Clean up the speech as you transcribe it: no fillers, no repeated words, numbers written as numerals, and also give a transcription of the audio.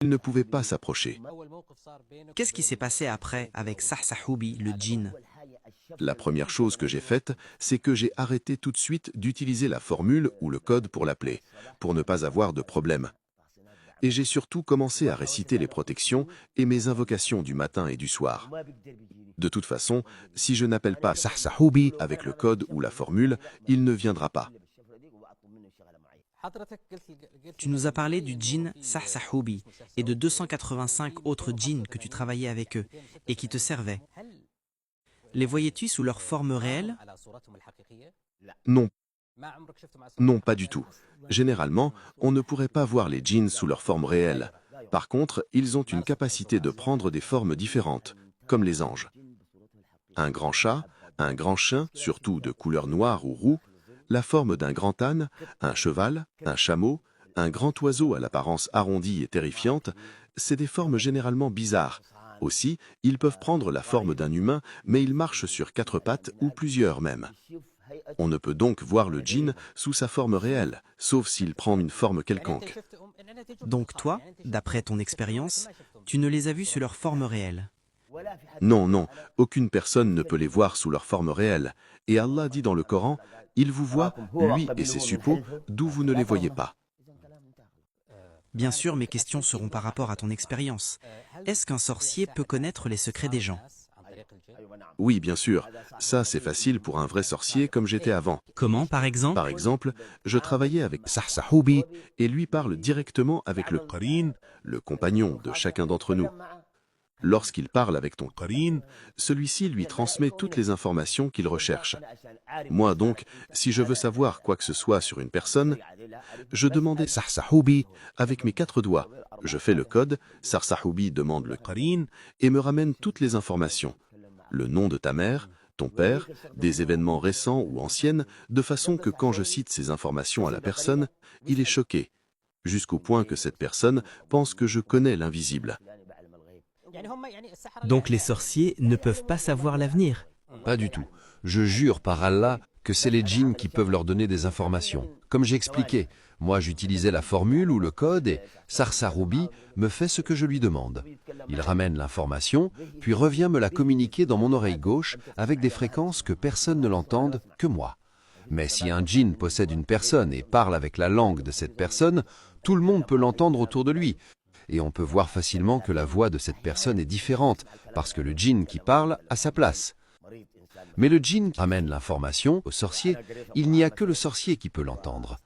Il ne pouvait pas s'approcher. Qu'est-ce qui s'est passé après avec Sahsahoubi, le djinn? La première chose que j'ai faite, c'est que j'ai arrêté tout de suite d'utiliser la formule ou le code pour l'appeler, pour ne pas avoir de problème. Et j'ai surtout commencé à réciter les protections et mes invocations du matin et du soir. De toute façon, si je n'appelle pas Sahsahoubi avec le code ou la formule, il ne viendra pas. Tu nous as parlé du djinn Sahsahoubi et de 285 autres djinns que tu travaillais avec eux et qui te servaient. Les voyais-tu sous leur forme réelle? Non, non, pas du tout. Généralement, on ne pourrait pas voir les djinns sous leur forme réelle. Par contre, ils ont une capacité de prendre des formes différentes, comme les anges. Un grand chat, un grand chien, surtout de couleur noire ou roux, la forme d'un grand âne, un cheval, un chameau, un grand oiseau à l'apparence arrondie et terrifiante, c'est des formes généralement bizarres. Aussi, ils peuvent prendre la forme d'un humain, mais ils marchent sur quatre pattes ou plusieurs même. On ne peut donc voir le djinn sous sa forme réelle, sauf s'il prend une forme quelconque. Donc toi, d'après ton expérience, tu ne les as vus sous leur forme réelle. Non, non, aucune personne ne peut les voir sous leur forme réelle. Et Allah dit dans le Coran, « Il vous voit, lui et ses suppôts, d'où vous ne les voyez pas. » Bien sûr, mes questions seront par rapport à ton expérience. Est-ce qu'un sorcier peut connaître les secrets des gens? Oui, bien sûr, ça c'est facile pour un vrai sorcier comme j'étais avant. Comment, par exemple? Par exemple, je travaillais avec Sahsahoubi et lui parle directement avec le Qarin, le compagnon de chacun d'entre nous. Lorsqu'il parle avec ton Qarin, celui-ci lui transmet toutes les informations qu'il recherche. Moi donc, si je veux savoir quoi que ce soit sur une personne, je demandais Sahsahoubi avec mes 4 doigts. Je fais le code, Sahsahoubi demande le Qarin et me ramène toutes les informations. Le nom de ta mère, ton père, des événements récents ou anciens, de façon que quand je cite ces informations à la personne, il est choqué, jusqu'au point que cette personne pense que je connais l'invisible. Donc les sorciers ne peuvent pas savoir l'avenir. Pas du tout. Je jure par Allah que c'est les djinns qui peuvent leur donner des informations. Comme j'ai expliqué, moi j'utilisais la formule ou le code et Sahsahoubi me fait ce que je lui demande. Il ramène l'information, puis revient me la communiquer dans mon oreille gauche avec des fréquences que personne ne l'entende que moi. Mais si un djinn possède une personne et parle avec la langue de cette personne, tout le monde peut l'entendre autour de lui. Et on peut voir facilement que la voix de cette personne est différente, parce que le djinn qui parle a sa place. Mais le djinn qui ramène l'information au sorcier, il n'y a que le sorcier qui peut l'entendre.